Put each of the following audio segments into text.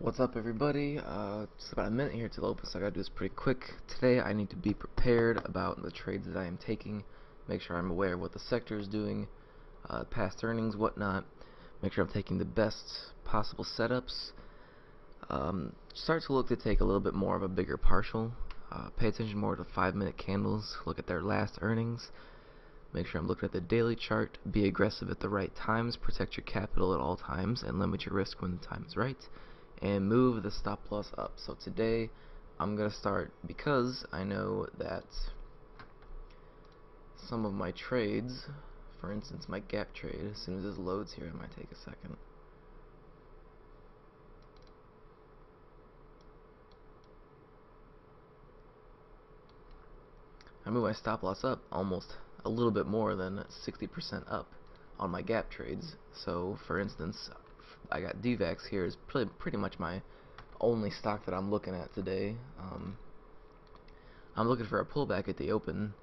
What's up, everybody? Just about a minute here till open, so I gotta do this pretty quick. Today I need to be prepared about the trades that I am taking, make sure I'm aware of what the sector is doing, past earnings, whatnot, make sure I'm taking the best possible setups. Start to look to take a little bit more of a bigger partial. Pay attention more to 5-minute candles, look at their last earnings, make sure I'm looking at the daily chart, be aggressive at the right times, protect your capital at all times, and limit your risk when the time is right, and move the stop loss up. So today I'm gonna start, because I know that some of my trades, for instance my gap trade, as soon as this loads here, it might take a second. I move my stop loss up almost a little bit more than 60% up on my gap trades. So for instance, I got DVAX here is pretty much my only stock that I'm looking at today. I'm looking for a pullback at the open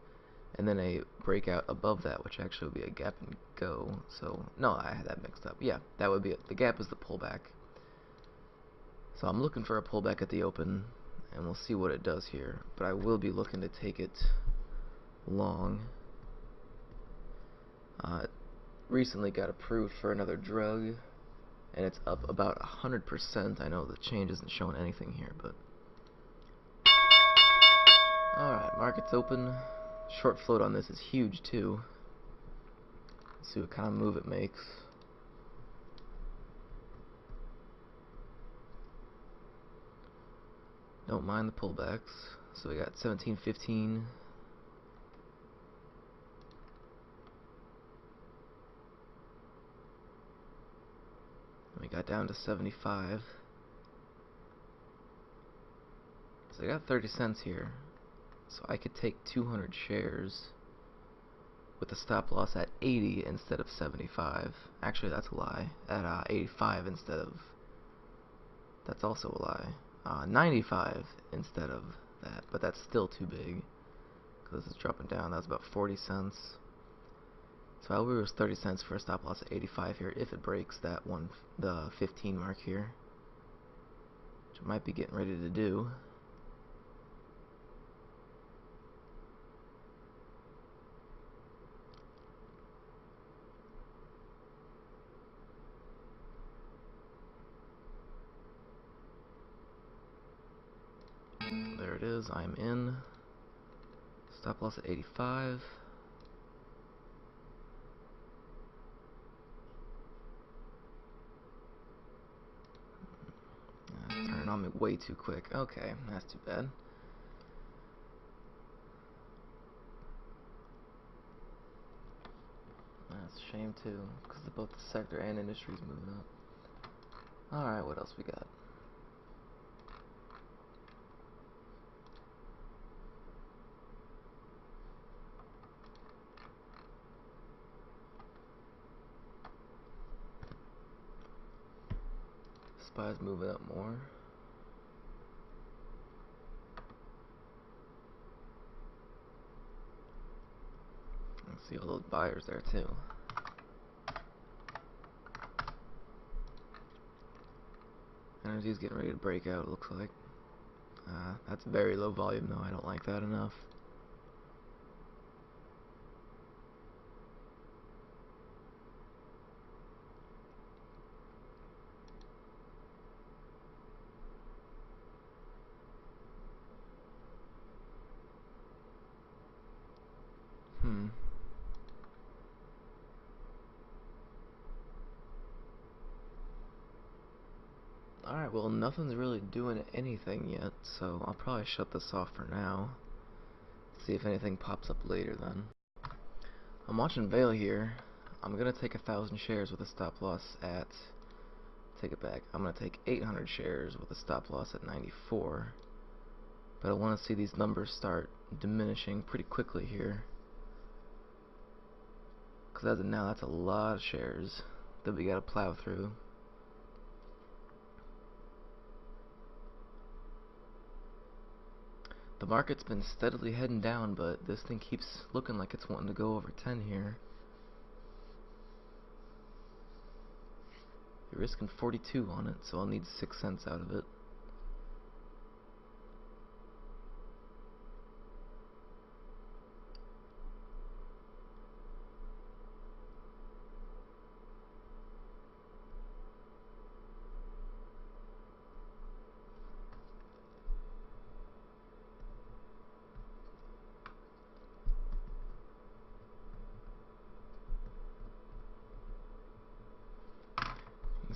and then a breakout above that, which actually would be a gap and go. So no, I had that mixed up. Yeah, that would be it. The gap is the pullback. So I'm looking for a pullback at the open, and we'll see what it does here, but I will be looking to take it long. Recently got approved for another drug, and it's up about 100%. I know the change isn't showing anything here, but alright, market's open. Short float on this is huge too. Let's see what kind of move it makes. Don't mind the pullbacks. So we got 17.15. We got down to 75. So I got 30 cents here. So I could take 200 shares with a stop loss at 80 instead of 75. Actually, that's a lie. At 85 instead of... That's also a lie. 95 instead of that. But that's still too big, because it's dropping down. That's about 40 cents. So I will risk 30 cents for a stop loss at 85 here if it breaks that the 15 mark here, which I might be getting ready to do. There it is. I'm in. Stop loss at 85. Turning on me way too quick. Okay, that's too bad. That's a shame too, because both the sector and industry's moving up. Alright, what else we got? SPY's moving up more. I see all those buyers there too. Energy's getting ready to break out, it looks like. That's very low volume though, I don't like that enough. Alright, well, nothing's really doing anything yet, so I'll probably shut this off for now. See if anything pops up later then. I'm watching Vail here. I'm gonna take 1,000 shares with a stop loss at... Take it back. I'm gonna take 800 shares with a stop loss at 94. But I want to see these numbers start diminishing pretty quickly here. Because as of now, that's a lot of shares that we gotta plow through. The market's been steadily heading down, but this thing keeps looking like it's wanting to go over 10 here. risking 42 on it, so I'll need 6 cents out of it.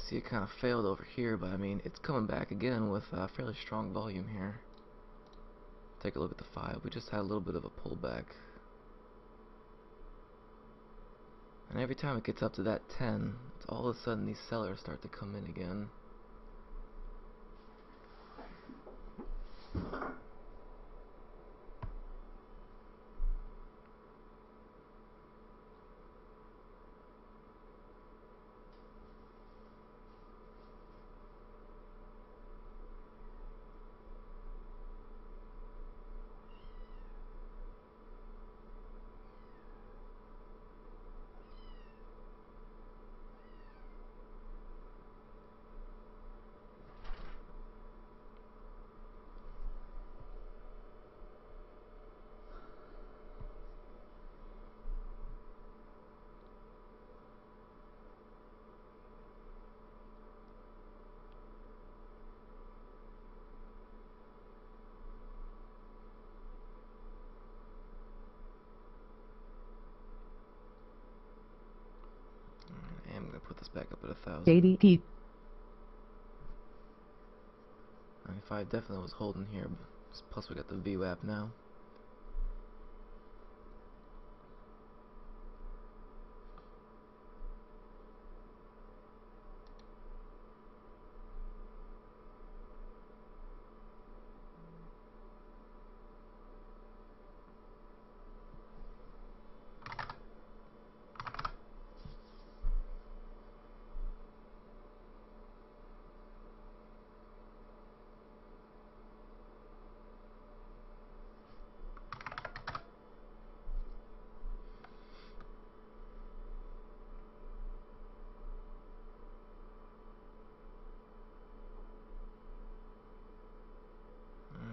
See, it kind of failed over here, but I mean, it's coming back again with fairly strong volume here. Take a look at the 5. We just had a little bit of a pullback. And every time it gets up to that 10, it's all of a sudden these sellers start to come in again. I'm gonna put this back up at 1,000. JDT. 95 definitely was holding here, plus we got the VWAP now.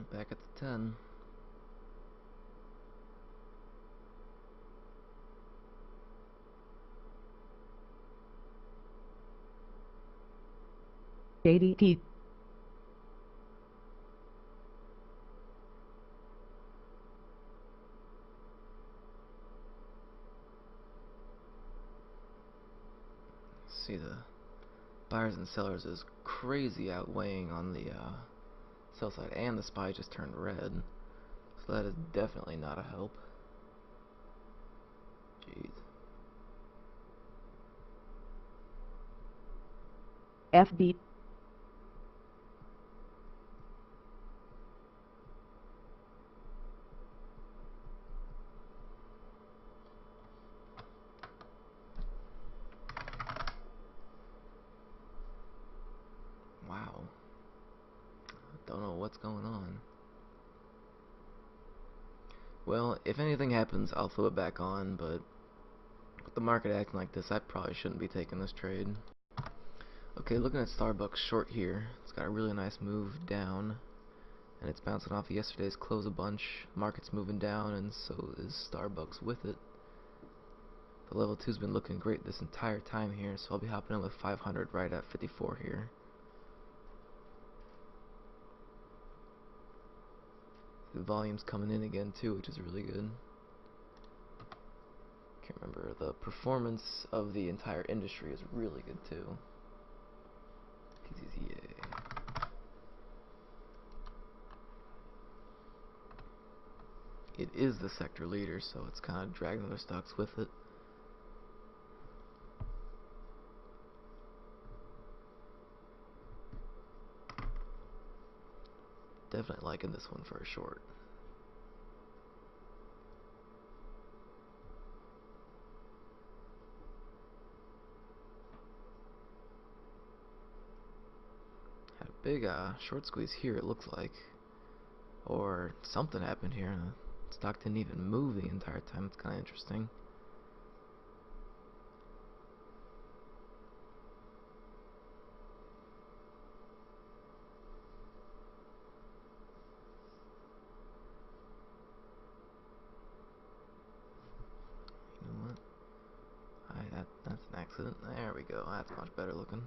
Back at the 10. JDT. See, the buyers and sellers is crazy outweighing on the sell side, and the SPY just turned red, so that is definitely not a help. Jeez. FB. Wow. Don't know what's going on. Well, if anything happens, I'll throw it back on, but with the market acting like this, I probably shouldn't be taking this trade. Okay, looking at Starbucks short here. It's got a really nice move down, and it's bouncing off yesterday's close a bunch. Market's moving down, and so is Starbucks with it. The level 2's been looking great this entire time here, so I'll be hopping in with 500 right at 54 here. The volume's coming in again too, which is really good. Can't remember, the performance of the entire industry is really good too. PZZA. It is the sector leader, so it's kind of dragging other stocks with it. Definitely liking this one for a short. Had a big short squeeze here, it looks like. Or something happened here, and the stock didn't even move the entire time. It's kind of interesting. accident. There we go. That's much better looking.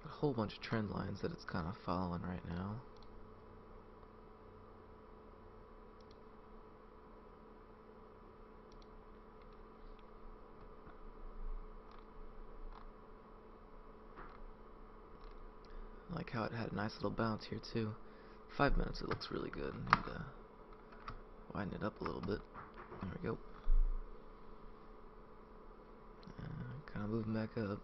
A whole bunch of trend lines that it's kind of following right now. I like how it had a nice little bounce here too. 5 minutes, it looks really good. Need to widen it up a little bit. There we go. Kind of moving back up.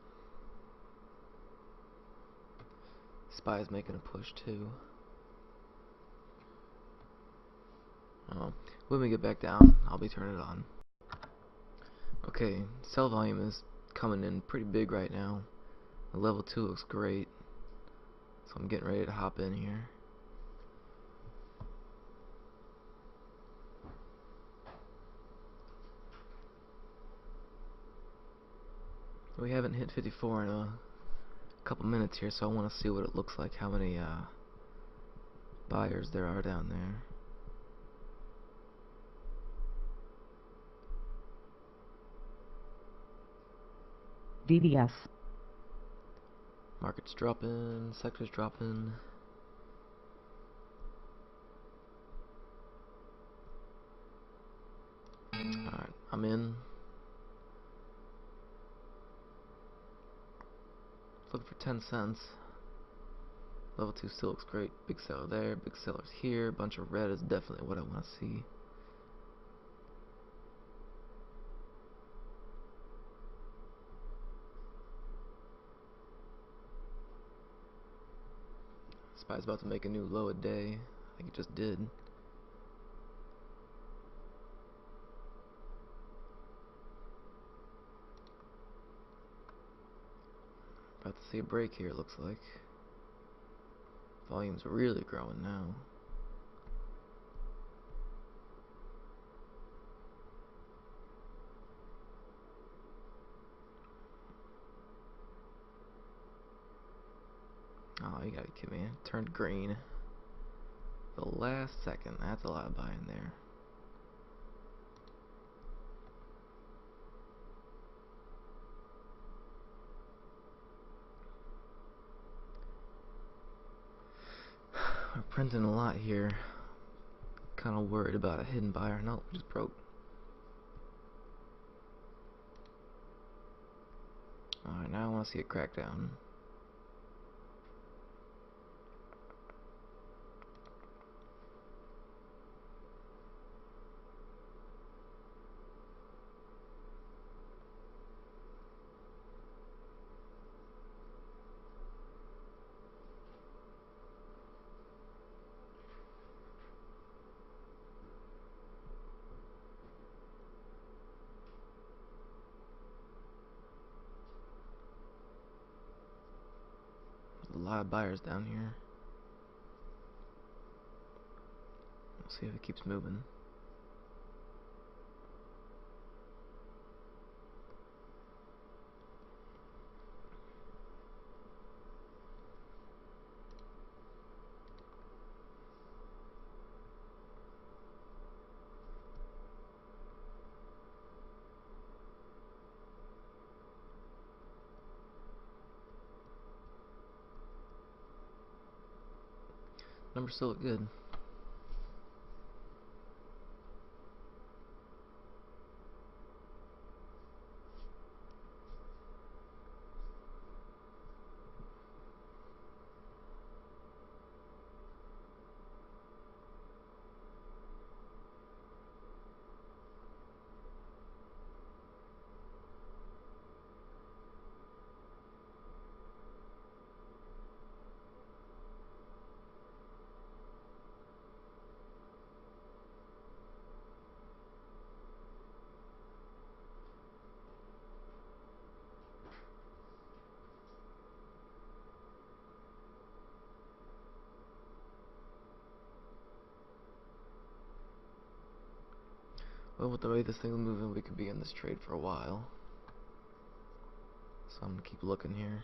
Spy's making a push too. Oh, when we get back down, I'll be turning it on. Okay, sell volume is coming in pretty big right now. The level 2 looks great, so I'm getting ready to hop in here. We haven't hit 54 in a couple minutes here, so I want to see what it looks like, how many buyers there are down there. VBS. Markets dropping, sectors dropping. Alright, I'm in. Looking for 10 cents. Level 2 still looks great. Big seller there, big sellers here. Bunch of red is definitely what I want to see. Spy's about to make a new low a day. I think it just did. About to see a break here, it looks like. Volume's really growing now. Oh, you gotta kid me. It turned green. The last second. That's a lot of buying there. We're printing a lot here. Kind of worried about a hidden buyer. Nope, just broke. Alright, now I want to see it crack down. There's a lot of buyers down here. We'll see if it keeps moving. Numbers still look good. Well, with the way this thing's moving, we could be in this trade for a while. So I'm gonna keep looking here.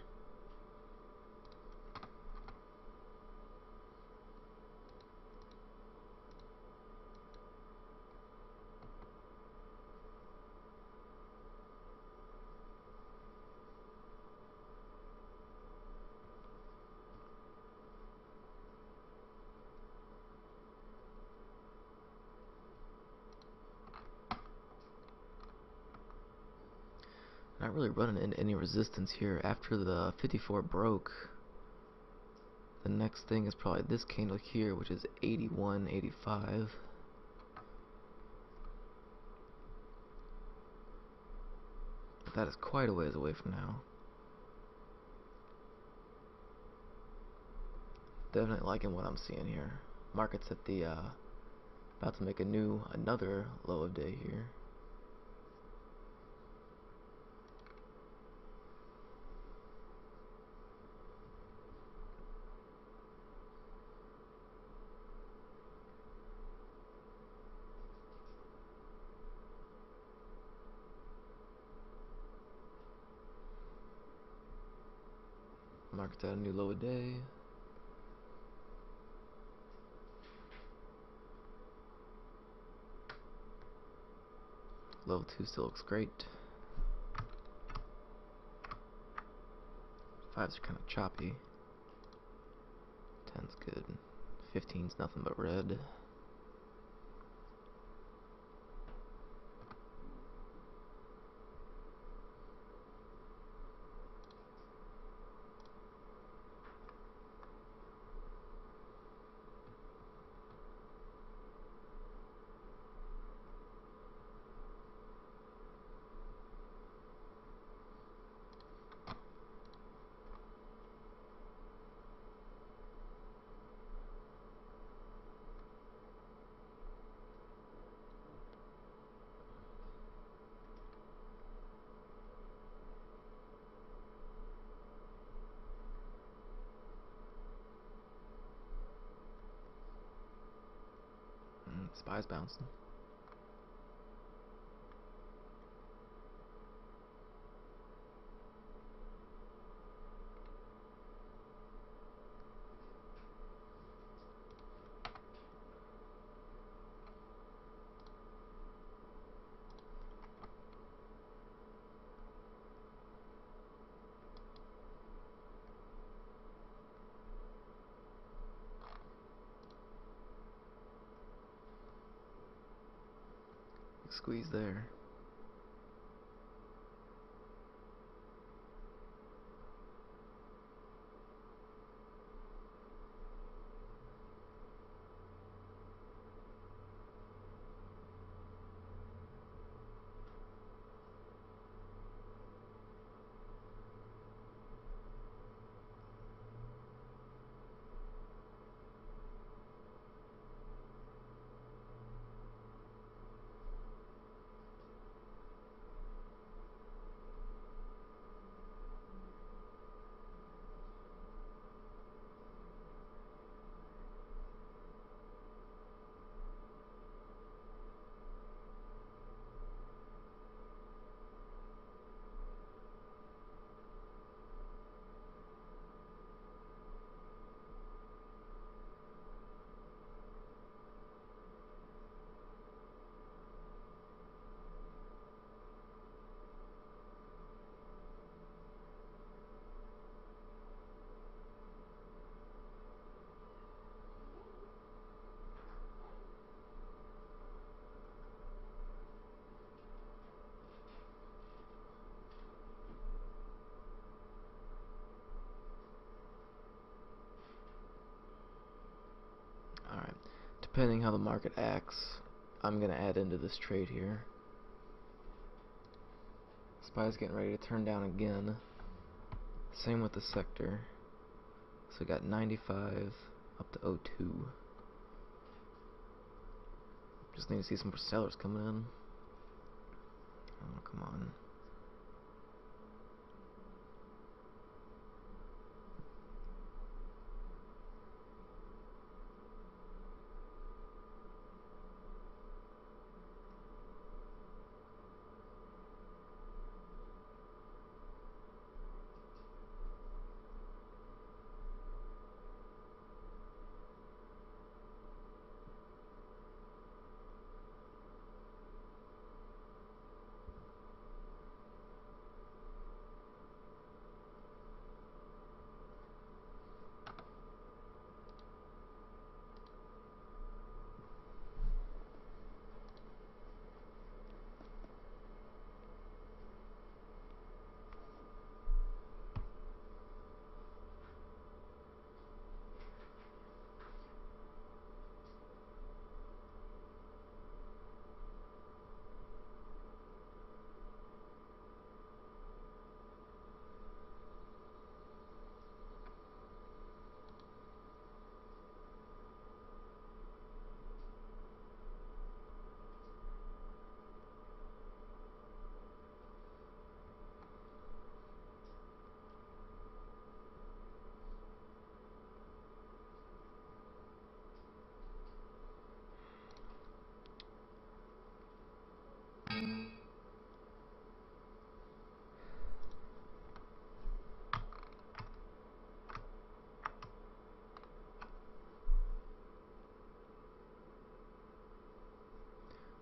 Not really running into any resistance here. After the 54 broke, the next thing is probably this candle here, which is 81.85. But that is quite a ways away from now. Definitely liking what I'm seeing here. Market's at the about to make another low of day here. Market's at a new low of day. Level 2 still looks great. 5s are kind of choppy. 10's good. 15's nothing but red. Spy's bouncing. Squeeze there. Alright, depending how the market acts, I'm going to add into this trade here. SPY's getting ready to turn down again. Same with the sector. So we got 95 up to 02. Just need to see some more sellers coming in. Oh, come on.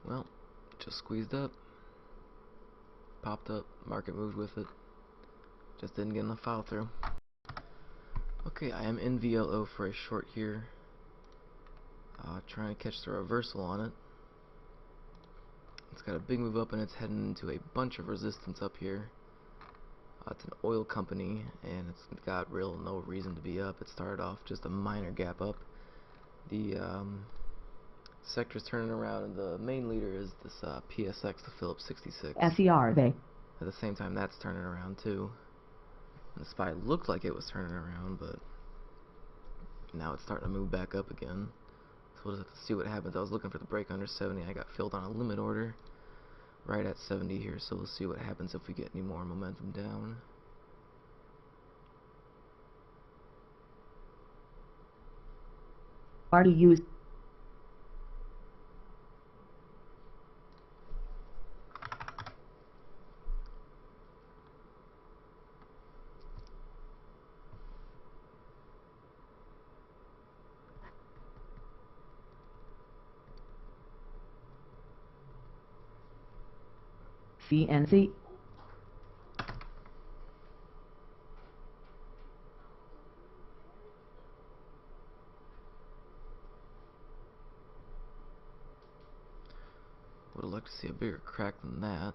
Well, just squeezed up, popped up, market moved with it. Just didn't get enough follow through. Okay, I am in VLO for a short here. Trying to catch the reversal on it. It's got a big move up and it's heading into a bunch of resistance up here. It's an oil company and it's got no reason to be up. It started off just a minor gap up. The sector's turning around and the main leader is this PSX, the Phillips 66. SER they. At the same time that's turning around too. And the SPY looked like it was turning around, but now it's starting to move back up again. So we'll just have to see what happens. I was looking for the break under 70. I got filled on a limit order right at 70 here, so we'll see what happens if we get any more momentum down. Already used. CNC. Would have liked to see a bigger crack than that.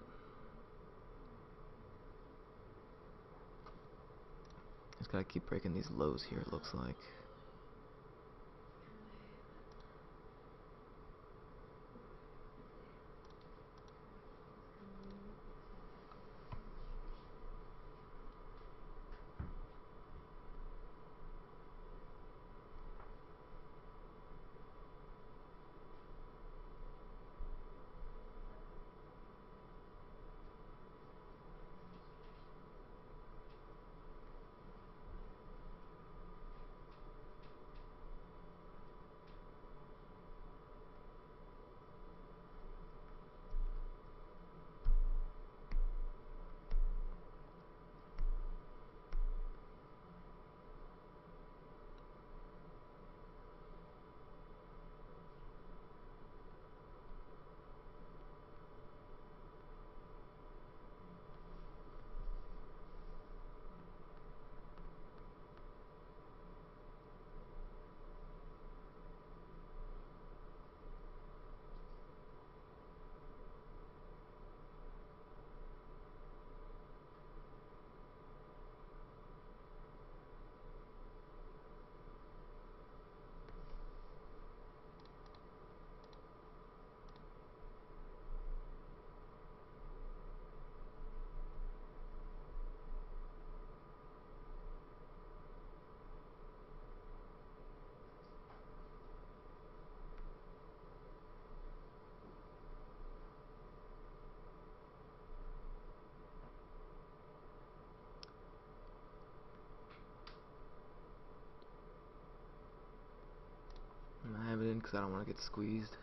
Just gotta keep breaking these lows here, it looks like. I have it in because I don't want to get squeezed.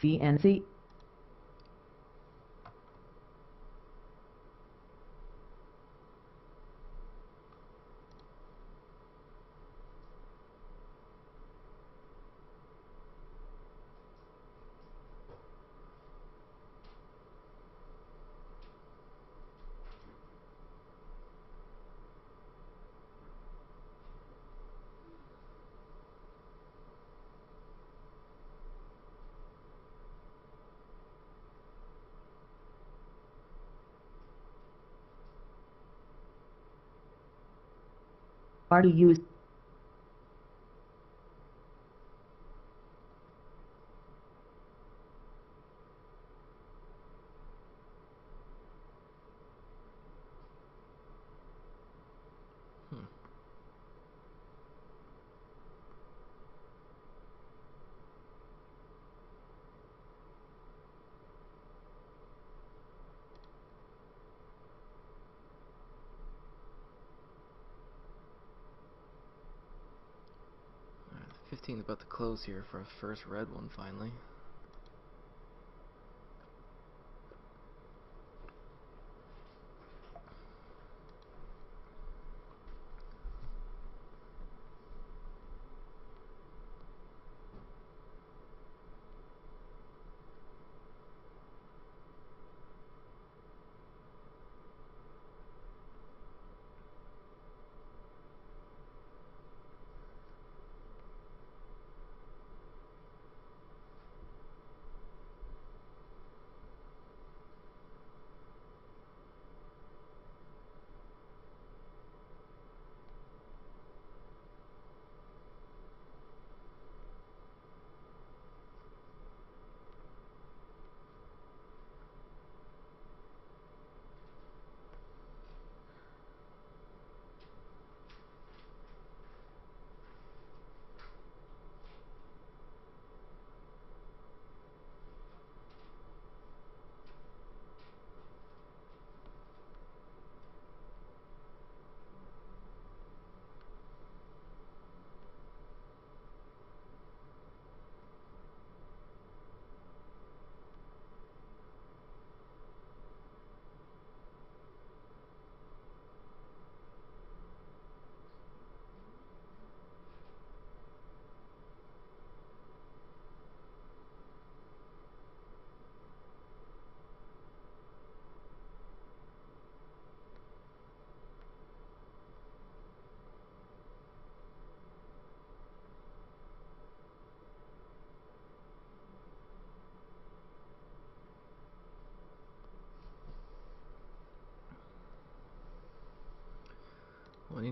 CNC. Already used. Hmm. Alright, 15 is about to close here for a first red one finally.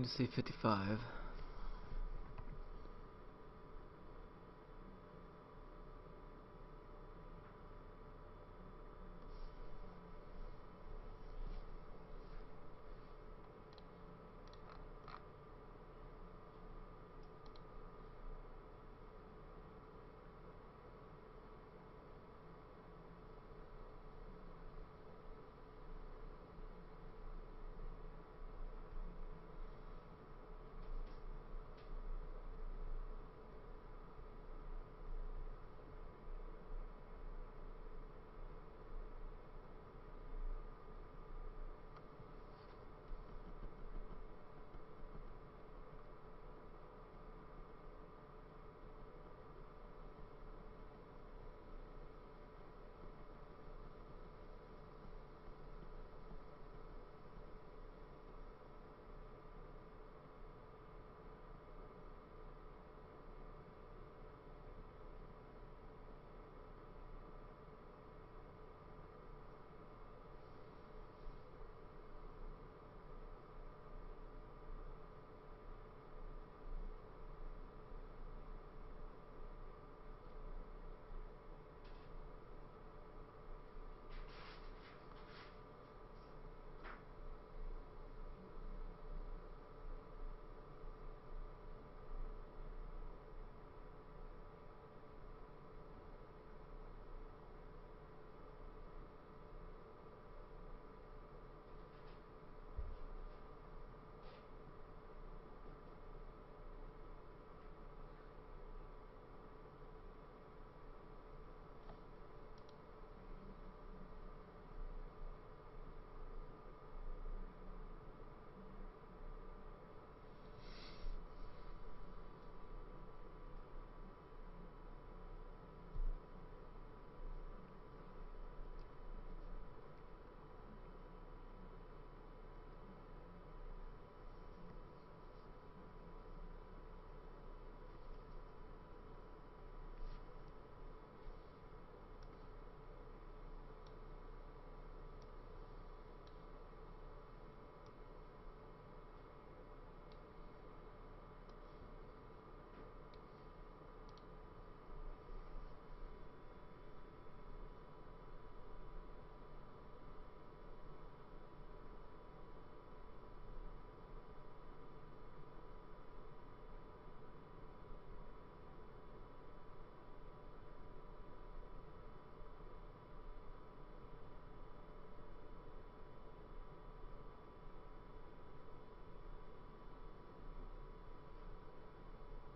to say 55.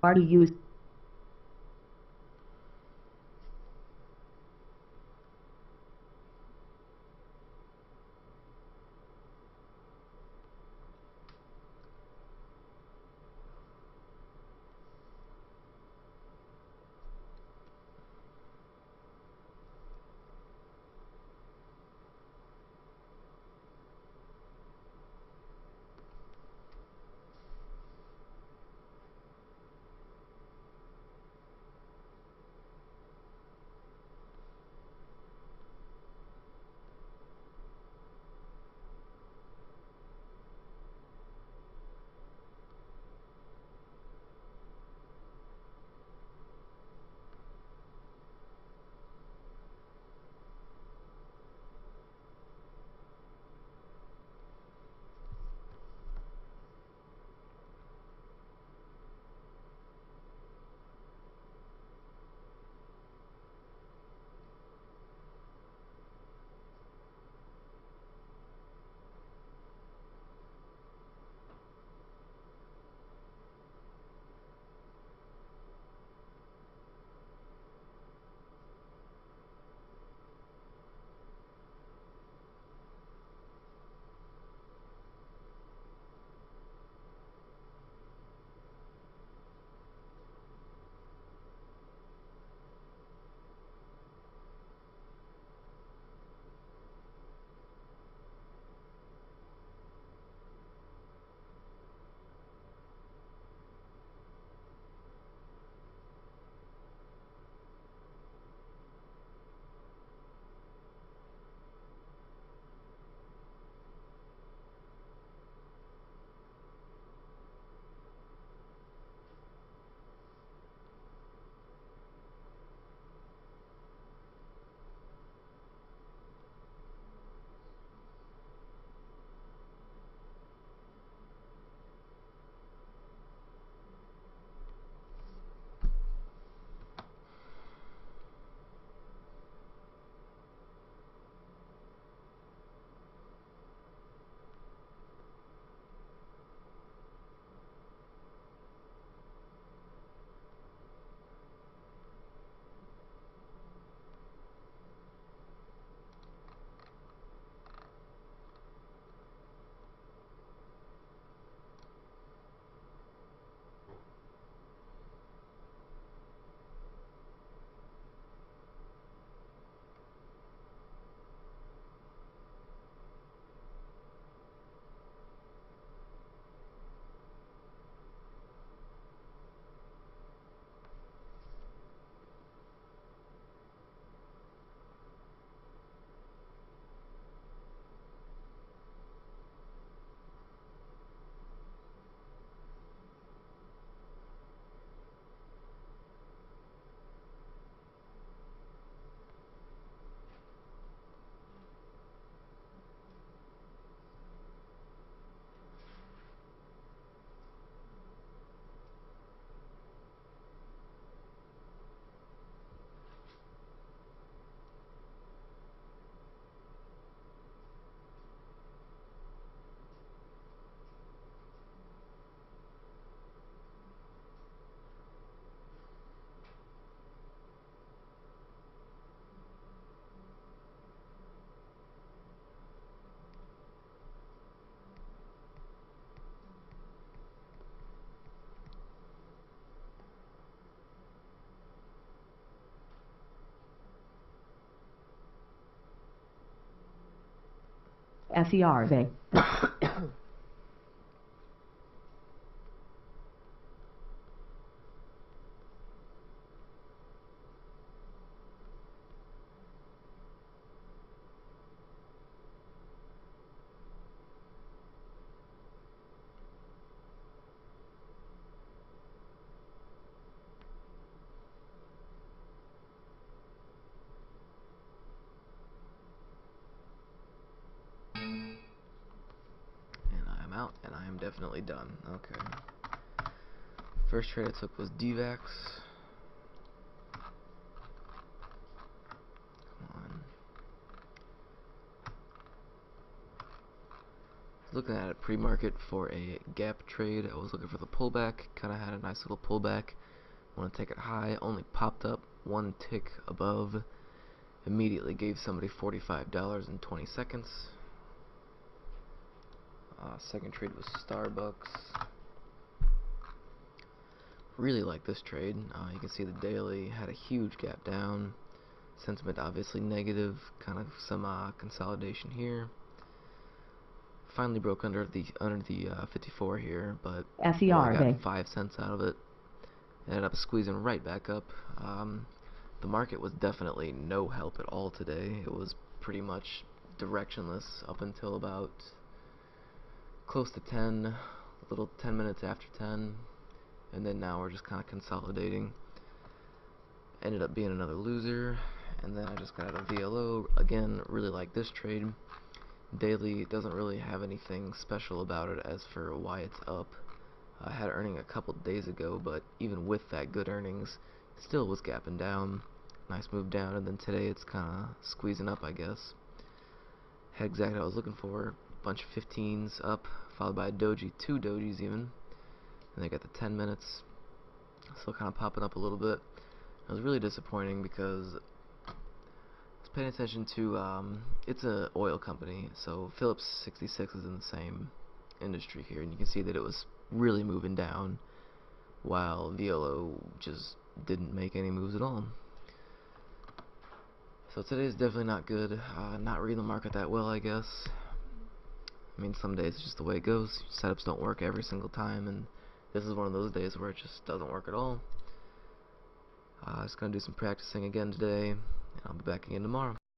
Are to use. SERV. Out, and I am definitely done. Okay. First trade I took was DVAX. Come on. Looking at it pre-market for a gap trade. I was looking for the pullback. Kind of had a nice little pullback. Want to take it high. Only popped up one tick above. Immediately gave somebody $45.20. Second trade was Starbucks. Really like this trade. You can see the daily had a huge gap down. Sentiment obviously negative. Kind of some consolidation here. Finally broke under the 54 here, but I got 5 cents out of it. Ended up squeezing right back up. The market was definitely no help at all today. It was pretty much directionless up until about close to 10, a little 10 minutes after 10, and then now we're just kind of consolidating. Ended up being another loser, and then I just got out of VLO. Again, really like this trade. Daily doesn't really have anything special about it as for why it's up. I had earning a couple days ago, but even with that good earnings, still was gapping down. Nice move down, and then today it's kind of squeezing up, I guess. Had exactly what I was looking for. Bunch of 15s up, followed by a doji, 2 dojis even. And they got the 10 minutes. Still kind of popping up a little bit. It was really disappointing because I was paying attention to, it's a oil company, so Phillips 66 is in the same industry here, and you can see that it was really moving down, while VLO just didn't make any moves at all. So today's definitely not good. Not reading the market that well, I guess. I mean, some days it's just the way it goes. Setups don't work every single time, and this is one of those days where it just doesn't work at all. Just gonna do some practicing again today, and I'll be back again tomorrow.